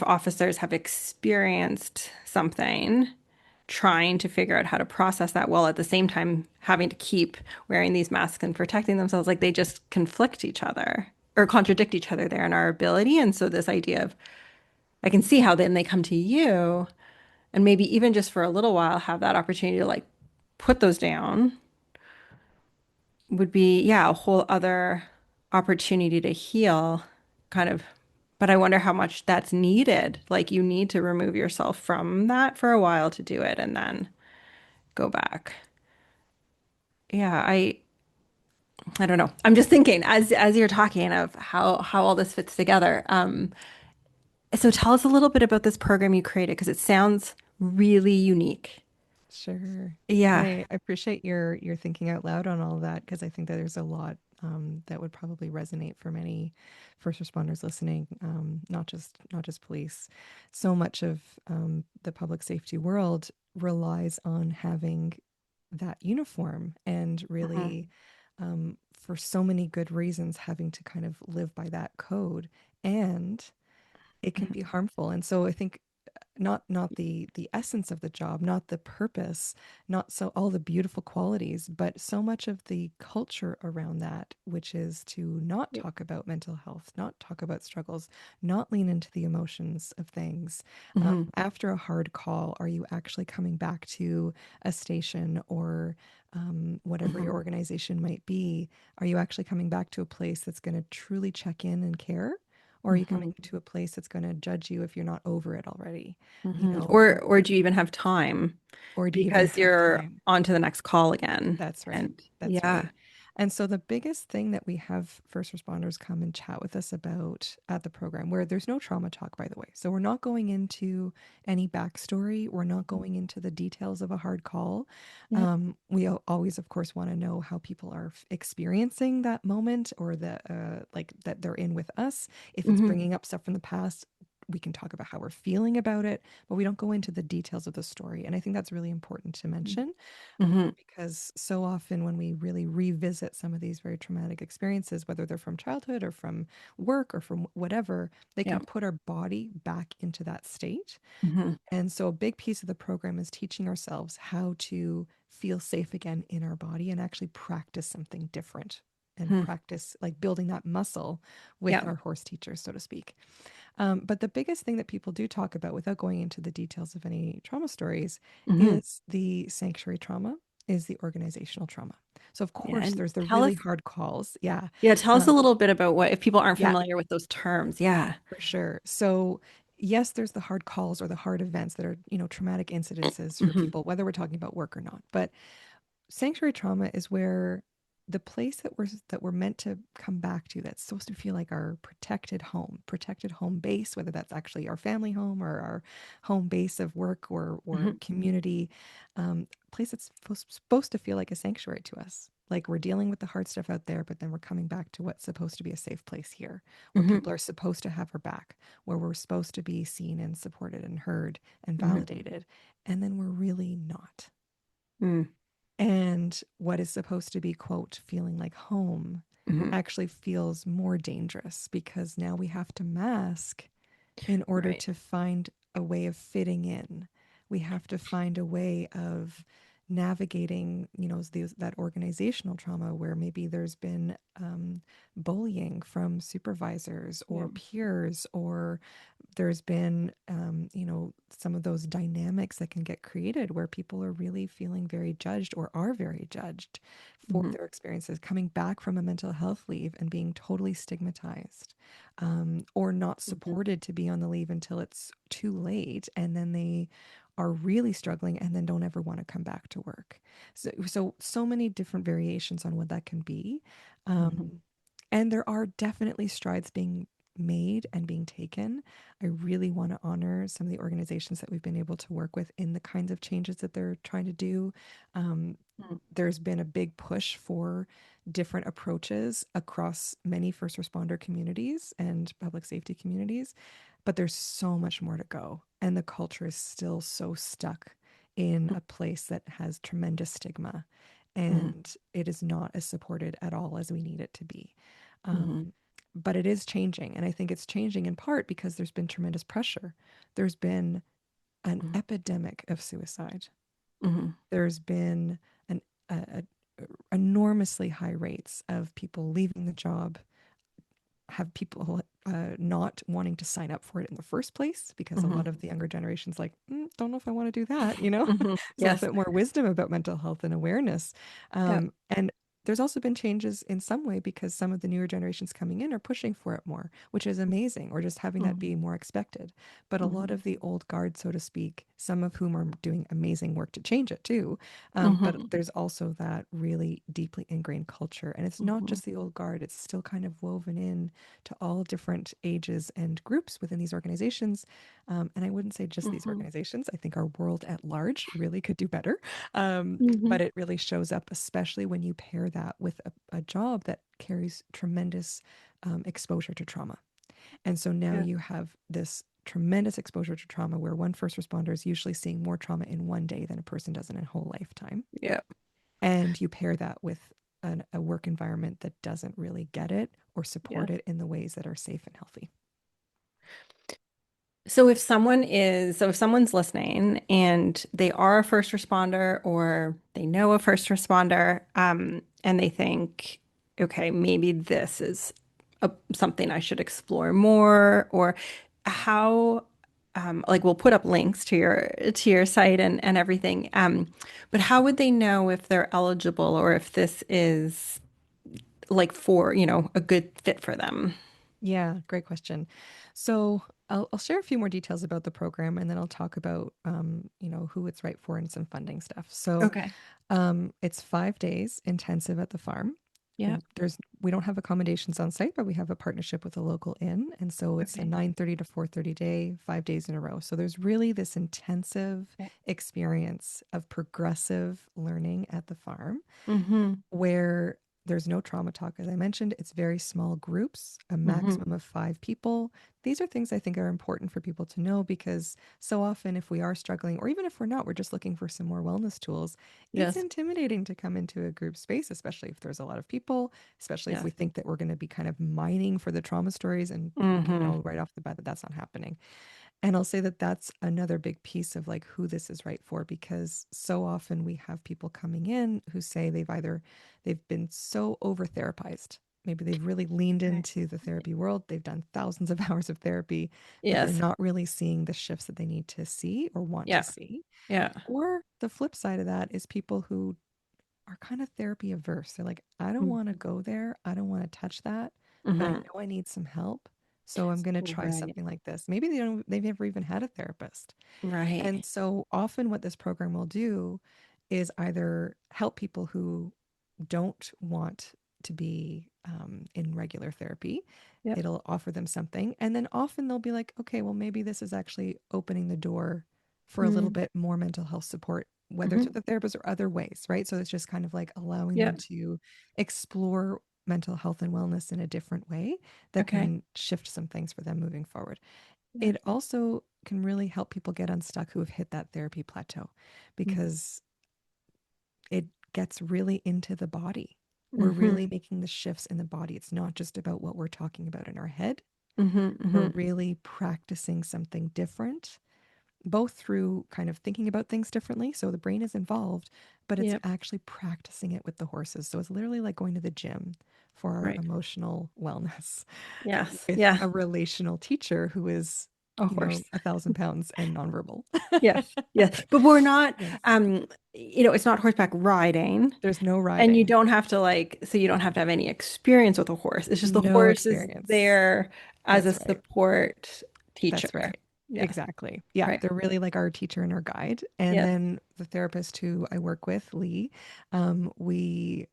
A: officers have experienced something, trying to figure out how to process that while at the same time having to keep wearing these masks and protecting themselves, like they just conflict each other or contradict each other there in our ability. And so this idea of, I can see how then they come to you and maybe even just for a little while have that opportunity to like put those down would be, yeah, a whole other opportunity to heal, kind of. But I wonder how much that's needed. Like you need to remove yourself from that for a while to do it and then go back. Yeah, I don't know. I'm just thinking as you're talking of how all this fits together. So tell us a little bit about this program you created because it sounds really unique.
B: Sure.
A: Yeah.
B: I appreciate your thinking out loud on all of that because I think that there's a lot that would probably resonate for many first responders listening, not just police. So much of the public safety world relies on having that uniform and
A: Mhm.
B: really, for so many good reasons, having to kind of live by that code, and it can
A: Mhm.
B: be harmful. And so I think not the essence of the job, not the purpose, not so all the beautiful qualities, but so much of the culture around that, which is to not
A: Yep.
B: talk about mental health, not talk about struggles, not lean into the emotions of things.
A: Mhm.
B: After a hard call, are you actually coming back to a station or whatever your
A: Mhm.
B: organization might be? Are you actually coming back to a place that's going to truly check in and care? Or are you coming
A: Mhm.
B: to a place that's going to judge you if you're not over it already? You
A: Mhm.
B: know,
A: Or do you even have time
B: or do you even
A: because
B: have
A: you're
B: time?
A: on to the next call again?
B: That's right.
A: And
B: That's
A: yeah.
B: right. And so the biggest thing that we have first responders come and chat with us about at the program, where there's no trauma talk, by the way. So we're not going into any backstory. We're not going into the details of a hard call.
A: Yep.
B: We always, of course, want to know how people are experiencing that moment or the like that they're in with us. If it's
A: Mhm.
B: bringing up stuff from the past, we can talk about how we're feeling about it, but we don't go into the details of the story. And I think that's really important to mention,
A: Mm-hmm.
B: because so often when we really revisit some of these very traumatic experiences, whether they're from childhood or from work or from whatever, they
A: Yeah.
B: can put our body back into that state.
A: Mm-hmm.
B: And so a big piece of the program is teaching ourselves how to feel safe again in our body and actually practice something different and
A: Mm-hmm.
B: practice like building that muscle with
A: Yeah.
B: our horse teachers, so to speak. But the biggest thing that people do talk about, without going into the details of any trauma stories,
A: Mm-hmm.
B: is the sanctuary trauma, is the organizational trauma. So, of
A: Yeah.
B: course,
A: And
B: there's the
A: tell
B: really
A: us,
B: hard calls. Yeah.
A: yeah, tell us a
B: Um,
A: little bit about what, if people aren't
B: yeah,
A: familiar with those terms. Yeah.
B: for sure. So, yes, there's the hard calls or the hard events that are, traumatic incidences for
A: Mm-hmm.
B: people, whether we're talking about work or not. But sanctuary trauma is where the place that we're meant to come back to, that's supposed to feel like our protected home base, whether that's actually our family home or our home base of work or
A: Mm-hmm.
B: community, place that's supposed to feel like a sanctuary to us. Like we're dealing with the hard stuff out there, but then we're coming back to what's supposed to be a safe place here, where
A: Mm-hmm.
B: people are supposed to have our back, where we're supposed to be seen and supported and heard and
A: Mm-hmm.
B: validated, and then we're really not.
A: Mm-hmm.
B: And what is supposed to be, quote, feeling like home
A: Mm-hmm.
B: actually feels more dangerous, because now we have to mask in order
A: Right.
B: to find a way of fitting in. We have to find a way of navigating, that organizational trauma where maybe there's been bullying from supervisors
A: Yeah.
B: or peers, or there's been, some of those dynamics that can get created where people are really feeling very judged or are very judged for
A: Mm-hmm.
B: their experiences, coming back from a mental health leave and being totally stigmatized, or not
A: Mm-hmm.
B: supported to be on the leave until it's too late. And then they are really struggling and then don't ever want to come back to work. So many different variations on what that can be.
A: Mm-hmm.
B: And there are definitely strides being made and being taken. I really want to honor some of the organizations that we've been able to work with in the kinds of changes that they're trying to do. Um, there's been a big push for different approaches across many first responder communities and public safety communities, but there's so much more to go. And the culture is still so stuck in a place that has tremendous stigma,
A: Mm-hmm.
B: and it is not as supported at all as we need it to be.
A: Mm-hmm.
B: Um, but it is changing. And I think it's changing in part because there's been tremendous pressure. There's been an epidemic of suicide.
A: Mm-hmm.
B: There's been an enormously high rates of people leaving the job, have people not wanting to sign up for it in the first place, because a
A: Mm-hmm.
B: lot of the younger generations like, don't know if I want to do that.
A: Mm-hmm.
B: There's a little
A: Yes.
B: bit more wisdom about mental health and awareness.
A: Yeah.
B: And there's also been changes in some way because some of the newer generations coming in are pushing for it more, which is amazing, or just having that
A: Mm-hmm.
B: be more expected. But a lot
A: Mm-hmm.
B: of the old guard, so to speak, some of whom are doing amazing work to change it too, but
A: Mm-hmm.
B: there's also that really deeply ingrained culture. And it's not
A: Mm-hmm.
B: just the old guard, it's still kind of woven in to all different ages and groups within these organizations. And I wouldn't say just these
A: Mm-hmm.
B: organizations. I think our world at large really could do better.
A: Mm-hmm.
B: But it really shows up, especially when you pair that with a job that carries tremendous exposure to trauma. And so now
A: Yeah.
B: you have this tremendous exposure to trauma where one first responder is usually seeing more trauma in one day than a person does in a whole lifetime.
A: Yeah.
B: And you pair that with a work environment that doesn't really get it or
A: Yeah.
B: support it in the ways that are safe and healthy.
A: So if someone's listening and they are a first responder or they know a first responder, and they think, okay, maybe this is something I should explore more, or how, like we'll put up links to your site and everything. But how would they know if they're eligible or if this is like for, a good fit for them?
B: Yeah, great question. So I'll share a few more details about the program, and then I'll talk about, who it's right for and some funding stuff. So
A: Okay.
B: it's 5 days intensive at the farm.
A: Yeah.
B: We don't have accommodations on site, but we have a partnership with a local inn, and so it's a
A: Okay.
B: 9:30 to 4:30 day, 5 days in a row. So there's really this intensive
A: Okay.
B: experience of progressive learning at the farm,
A: Mm-hmm.
B: where There's no trauma talk, as I mentioned. It's very small groups, a
A: Mm-hmm.
B: maximum of 5 people. These are things I think are important for people to know because so often, if we are struggling, or even if we're not, we're just looking for some more wellness tools, it's
A: Yes.
B: intimidating to come into a group space, especially if there's a lot of people, especially if we
A: Yes.
B: think that we're going to be kind of mining for the trauma stories and
A: Mm-hmm.
B: know right off the bat that that's not happening. And I'll say that that's another big piece of like who this is right for, because so often we have people coming in who say they've been so over therapized. Maybe they've really leaned
A: Right.
B: into the therapy world. They've done thousands of hours of therapy, but they're
A: Yes.
B: not really seeing the shifts that they need to see or want to
A: Yeah.
B: see.
A: Yeah.
B: Or the flip side of that is people who are kind of therapy averse. They're like, I don't want to go there. I don't want to touch that, but I
A: Mm-hmm.
B: know I need some help. So I'm going to try
A: Right.
B: something like this. Maybe they've never even had a therapist.
A: Right.
B: And so often what this program will do is either help people who don't want to be in regular therapy.
A: Yep.
B: It'll offer them something. And then often they'll be like, okay, well, maybe this is actually opening the door for a little
A: Mm-hmm.
B: bit more mental health support, whether
A: Mm-hmm.
B: through the therapist or other ways, right? So it's just kind of like allowing them
A: Yep.
B: to explore mental health and wellness in a different way that
A: Okay.
B: can shift some things for them moving forward.
A: Yeah.
B: It also can really help people get unstuck who have hit that therapy plateau because it gets really into the body. We're
A: Mm-hmm.
B: really making the shifts in the body. It's not just about what we're talking about in our head.
A: Mm-hmm.
B: We're
A: Mm-hmm.
B: really practicing something different, both through kind of thinking about things differently. So the brain is involved, but it's
A: Yep.
B: actually practicing it with the horses. So it's literally like going to the gym for our
A: Right.
B: emotional wellness
A: Yes.
B: with
A: Yeah.
B: a relational teacher who is,
A: A horse.
B: 1,000 pounds and nonverbal.
A: Yes. Yes. But we're not,
B: Yes.
A: it's not horseback riding.
B: There's no
A: And you
B: riding,
A: don't have to so you don't have to have any experience with a horse. It's just the
B: no
A: horse is
B: experience.
A: there as a
B: That's right.
A: support teacher.
B: That's right.
A: Yes.
B: Exactly. Yeah,
A: Right.
B: they're really like our teacher and our guide. And
A: Yes.
B: then the therapist who I work with, Lee, we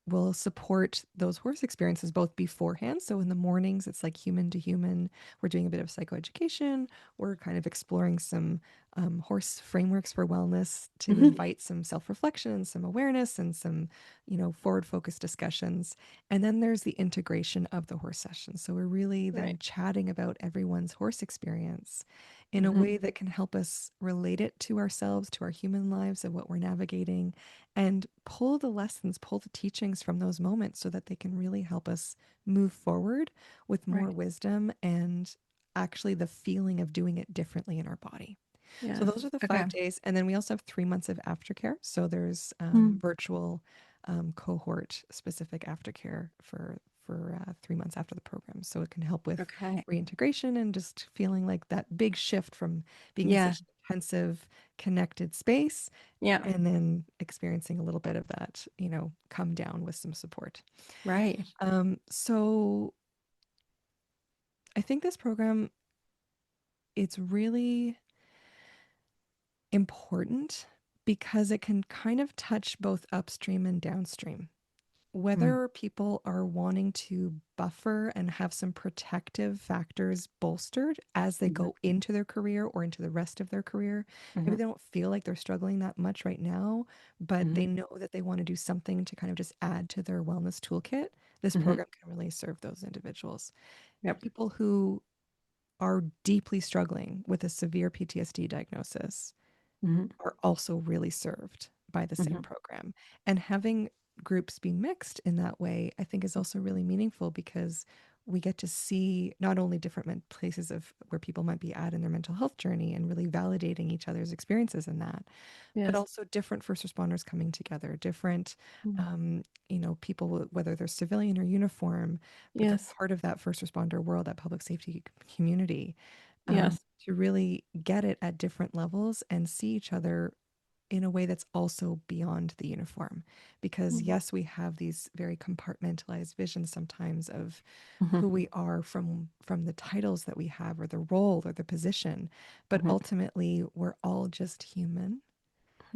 B: will support those horse experiences both beforehand. So in the mornings, it's like human to human. We're doing a bit of psychoeducation. We're kind of exploring some horse frameworks for wellness to
A: Hmm.
B: invite some self reflection and some awareness and some, forward focused discussions. And then there's the integration of the horse sessions. So we're really
A: Right.
B: then chatting about everyone's horse experience in a
A: Hmm.
B: way that can help us relate it to ourselves, to our human lives, of what we're navigating, and pull the lessons, pull the teachings from those moments so that they can really help us move forward with more
A: Right.
B: wisdom and actually the feeling of doing it differently in our body. So
A: Yes.
B: those are the
A: Okay.
B: 5 days. And then we also have 3 months of aftercare. So there's
A: Mm.
B: virtual cohort specific aftercare for 3 months after the program. So it can help with
A: Okay.
B: reintegration and just feeling like that big shift from being in
A: Yeah.
B: such an intensive, connected space
A: Yeah.
B: and then experiencing a little bit of that, come down with some support.
A: Right.
B: So I think this program, it's really important because it can kind of touch both upstream and downstream.
A: Mm.
B: Whether people are wanting to buffer and have some protective factors bolstered as they
A: Hmm.
B: go into their career or into the rest of their career,
A: Hmm.
B: maybe they don't feel like they're struggling that much right now, but
A: Hmm.
B: they know that they want to do something to kind of just add to their wellness toolkit. This
A: Hmm.
B: program can really serve those individuals.
A: Yep.
B: People who are deeply struggling with a severe PTSD diagnosis
A: Hmm.
B: are also really served by the same
A: Hmm.
B: program. And having groups be mixed in that way, I think is also really meaningful because we get to see not only different places of where people might be at in their mental health journey and really validating each other's experiences in that, but
A: Yes.
B: also different first responders coming together, different,
A: Mm.
B: people, whether they're civilian or uniform, but they're
A: Yes.
B: part of that first responder world, that public safety community,
A: Yes.
B: to really get it at different levels and see each other in a way that's also beyond the uniform. Because
A: Mm.
B: yes, we have these very compartmentalized visions sometimes of
A: Hmm.
B: who we are from the titles that we have or the role or the position, but
A: Hmm.
B: ultimately we're all just human,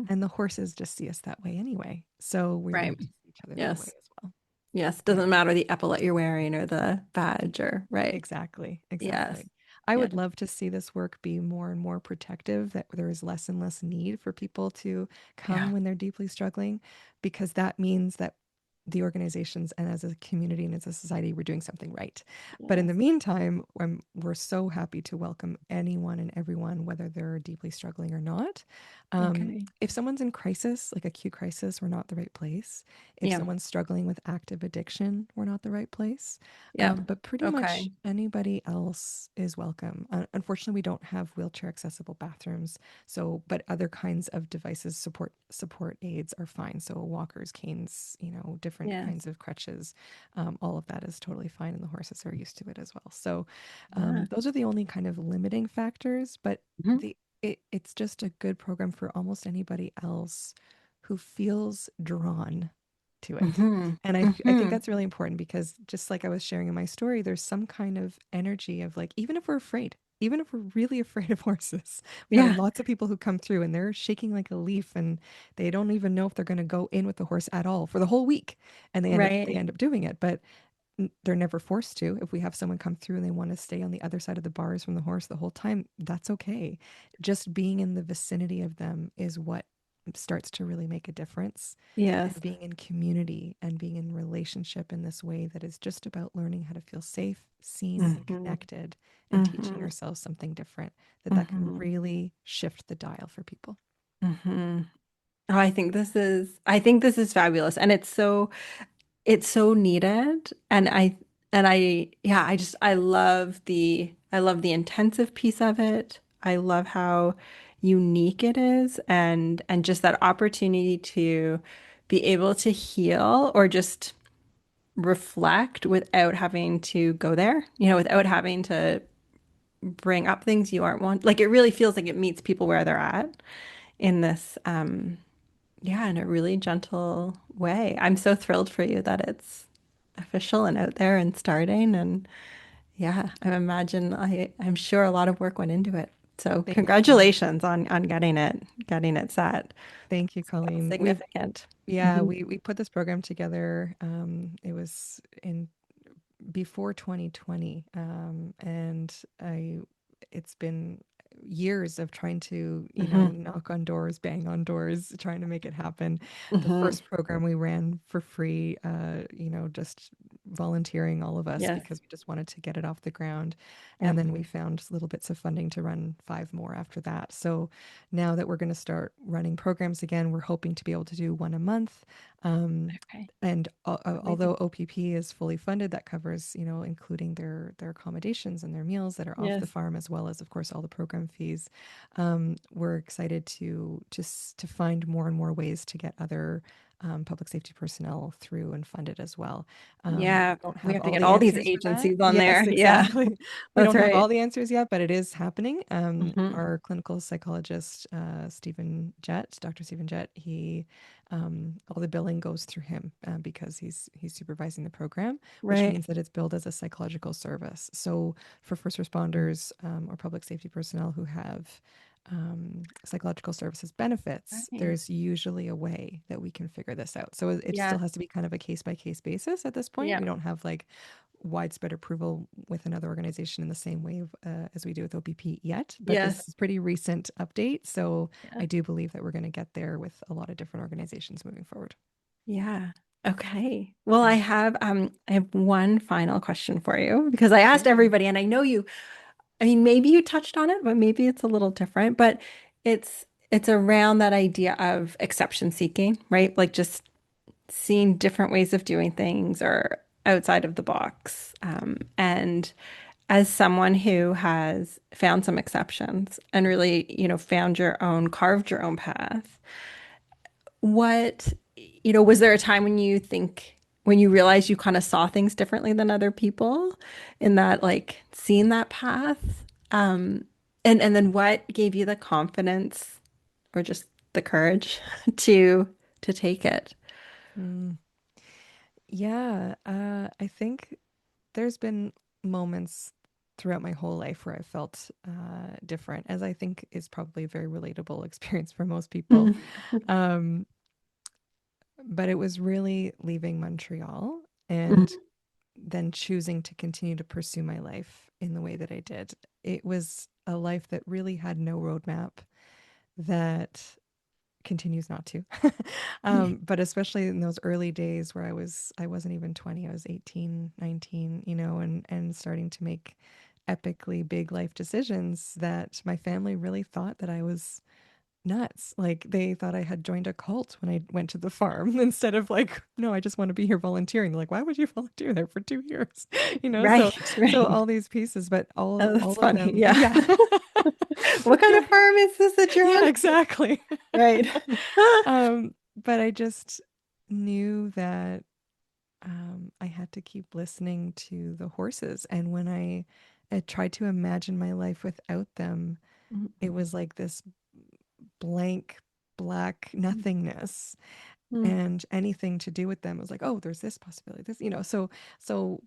B: and the horses just see us that way anyway. So we
A: Right.
B: learn to see each other that way
A: Yes.
B: as well.
A: Yes.
B: Yeah.
A: Doesn't matter the epaulet you're wearing or the badge or right.
B: Exactly,
A: Yes.
B: exactly. I
A: Yeah.
B: would love to see this work be more and more protective, that there is less and less need for people to come
A: Yeah.
B: when they're deeply struggling, because that means that the organizations and as a community and as a society, we're doing something right. But in the
A: Yes.
B: meantime, we're so happy to welcome anyone and everyone, whether they're deeply struggling or not.
A: Okay.
B: If someone's in crisis, like acute crisis, we're not the right place. If
A: Yeah.
B: someone's struggling with active addiction, we're not the right place.
A: Yep.
B: But pretty much
A: Okay.
B: anybody else is welcome. Unfortunately, we don't have wheelchair accessible bathrooms. So, but other kinds of devices, support aids are fine. So walkers, canes, different
A: Yes.
B: kinds of crutches, all of that is totally fine, and the horses are used to it as well. So,
A: Yeah.
B: those are the only kind of limiting factors. But
A: Mhm.
B: it's just a good program for almost anybody else who feels drawn to it.
A: Mhm.
B: And I think
A: Mhm.
B: that's really important because just like I was sharing in my story, there's some kind of energy of like, even if we're afraid, even if we're really afraid of horses, we've had
A: Yeah.
B: lots of people who come through and they're shaking like a leaf and they don't even know if they're going to go in with the horse at all for the whole week. And they
A: Right.
B: end up doing it. But they're never forced to. If we have someone come through and they want to stay on the other side of the bars from the horse the whole time, that's okay. Just being in the vicinity of them is what starts to really make a difference.
A: Yes.
B: And being in community and being in relationship in this way that is just about learning how to feel safe, seen, and
A: Mhm.
B: connected, and teaching
A: Mhm.
B: ourselves something different, that can
A: Mhm.
B: really shift the dial for people.
A: Mhm. Oh, I think this is fabulous. And it's so needed. And I yeah, I love the intensive piece of it. I love how unique it is, and just that opportunity to be able to heal or just reflect without having to go there, without having to bring up things you aren't want. Like, it really feels like it meets people where they're at in this yeah, in a really gentle way. I'm so thrilled for you that it's official and out there and starting. And yeah, I'm sure a lot of work went into it. So
B: Thank you.
A: congratulations on getting it set.
B: Thank you,
A: That's
B: Colleen.
A: significant.
B: Yeah,
A: Hmm.
B: we put this program together. It was in before 2020, and I it's been years of trying to
A: Hmm.
B: knock on doors, bang on doors, trying to make it happen. The
A: Hmm.
B: first program we ran for free, just volunteering, all of us,
A: Yes.
B: because we just wanted to get it off the ground. And
A: Yep.
B: then we found little bits of funding to run 5 more after that. So now that we're going to start running programs again, we're hoping to be able to do one a month. um,
A: Okay.
B: and
A: Amazing.
B: although OPP is fully funded, that covers, including their accommodations and their meals that are off the
A: Yes.
B: farm, as well as, of course, all the program fees. We're excited to find more and more ways to get other public safety personnel through and funded as well.
A: Yeah.
B: We don't
A: We
B: have
A: have to
B: all
A: get
B: the
A: all these
B: answers for that.
A: agencies on
B: Yes,
A: there. Yeah.
B: exactly. We
A: That's
B: don't have
A: right.
B: all the answers yet, but it is happening.
A: Hmm.
B: Our clinical psychologist, Dr. Stephen Jett, he all the billing goes through him because he's supervising the program, which
A: Right.
B: means that it's billed as a psychological service. So for first responders or public safety personnel who have psychological services benefits,
A: Right.
B: there's usually a way that we can figure this out. So it still
A: Yeah.
B: has to be kind of a case by case basis at this point.
A: Yeah.
B: We don't have like widespread approval with another organization in the same way as we do with OPP yet, but this
A: Yes.
B: is pretty recent update. So
A: Yeah.
B: I do believe that we're going to get there with a lot of different organizations moving forward.
A: Yeah. Okay. Well, I
B: Yeah,
A: have I have one final question for you because I asked
B: sure.
A: everybody, and I know I mean, maybe you touched on it, but maybe it's a little different, but it's around that idea of exception seeking, right? Like, just seeing different ways of doing things or outside of the box. And as someone who has found some exceptions and really, carved your own path, was there a time when you realized you kind of saw things differently than other people in that, like, seeing that path? Um, and then what gave you the confidence or just the courage to take it?
B: Mm, yeah, I think there's been moments throughout my whole life where I felt different, as I think is probably a very relatable experience for most people.
A: Mhm.
B: Um, but it was really leaving Montreal and
A: Mhm.
B: then choosing to continue to pursue my life in the way that I did. It was a life that really had no roadmap, that continues not to. But especially in those early days where I wasn't even 20, I was 18, 19, and starting to make epically big life decisions, that my family really thought that I was nuts. Like, they thought I had joined a cult when I went to the farm instead of like, no, I just want to be here volunteering. They're like, why would you volunteer there for 2 years? So
A: Right,
B: so
A: right.
B: all these pieces, but
A: Oh, that's
B: all of
A: funny.
B: them,
A: Yeah.
B: yeah.
A: What kind
B: Yeah,
A: of farm is this that you're
B: yeah,
A: on?
B: exactly.
A: Right.
B: But I just knew that I had to keep listening to the horses. And when I tried to imagine my life without them, it was like this blank, black nothingness. And anything to do with them was like, oh, there's this possibility. So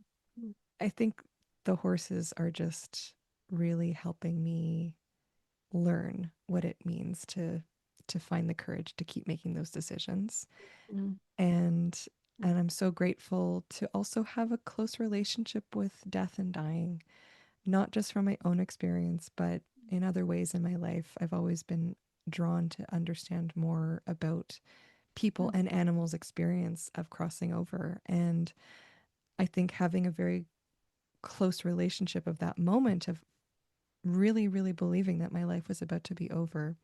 B: I think the horses are just really helping me learn what it means to find the courage to keep making those decisions. And I'm so grateful to also have a close relationship with death and dying, not just from my own experience, but in other ways in my life. I've always been drawn to understand more about people and animals' experience of crossing over. And I think having a very close relationship of that moment of really, really believing that my life was about to be over.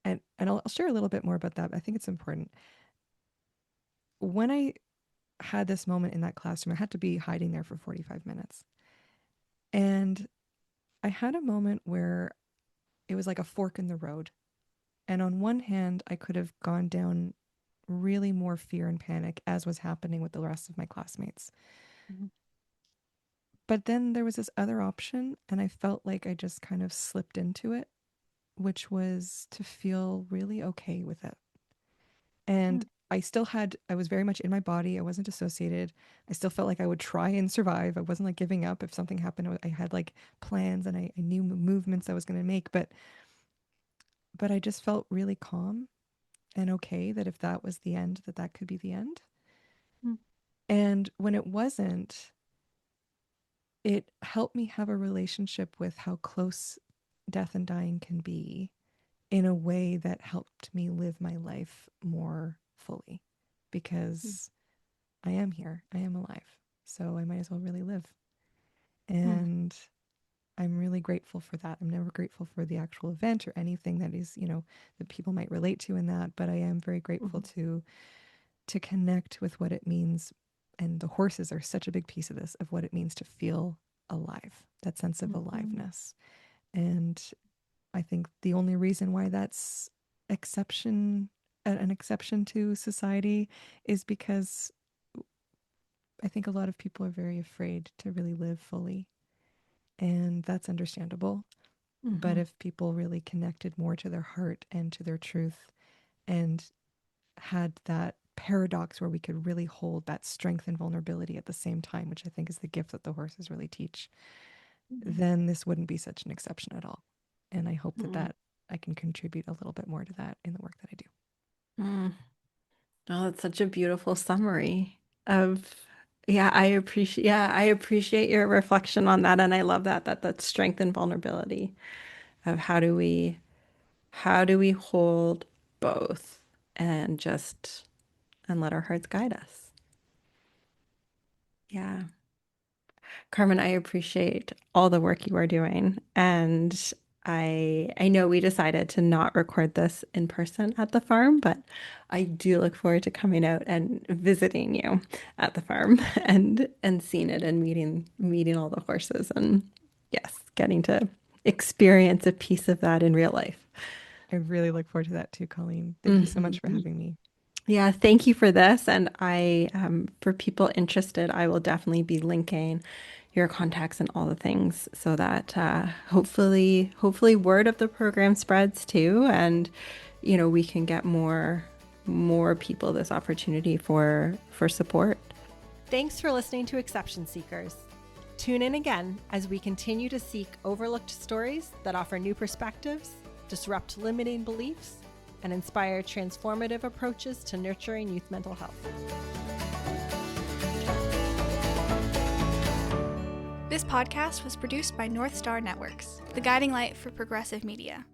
B: And I'll share a little bit more about that. I think it's important. When I had this moment in that classroom, I had to be hiding there for 45 minutes. And I had a moment where it was like a fork in the road. And on one hand, I could have gone down really more fear and panic, as was happening with the rest of my classmates. But then there was this other option, and I felt like I just kind of slipped into it, which was to feel really okay with it. And I was very much in my body. I wasn't dissociated. I still felt like I would try and survive. I wasn't like giving up. If something happened, I had like plans, and I knew movements I was going to make. But I just felt really calm and okay that if that was the end, that could be the end. And when it wasn't, it helped me have a relationship with how close death and dying can be, in a way that helped me live my life more fully, because I am here, I am alive, so I might as well really live. And I'm really grateful for that. I'm never grateful for the actual event or anything that is, that people might relate to in that, but I am very grateful to connect with what it means. And the horses are such a big piece of this, of what it means to feel alive, that sense of aliveness. And I think the only reason why that's an exception to society is because I think a lot of people are very afraid to really live fully. And that's understandable. But if people really connected more to their heart and to their truth, and had that paradox where we could really hold that strength and vulnerability at the same time, which I think is the gift that the horses really teach, then this wouldn't be such an exception at all. And I hope that I can contribute a little bit more to that in the work that I do.
A: Oh, that's such a beautiful summary of, I appreciate your reflection on that. And I love that strength and vulnerability of how do we hold both and let our hearts guide us. Yeah. Carmen, I appreciate all the work you are doing. And I know we decided to not record this in person at the farm, but I do look forward to coming out and visiting you at the farm and seeing it and meeting all the horses, and yes, getting to experience a piece of that in real life.
B: I really look forward to that too, Colleen. Thank you so much for having me.
A: Yeah, thank you for this. And for people interested, I will definitely be linking your contacts and all the things so that hopefully word of the program spreads too, and we can get more people this opportunity for support. Thanks for listening to Exception Seekers. Tune in again as we continue to seek overlooked stories that offer new perspectives, disrupt limiting beliefs, and inspire transformative approaches to nurturing youth mental health.
C: This podcast was produced by North Star Networks, the guiding light for progressive media.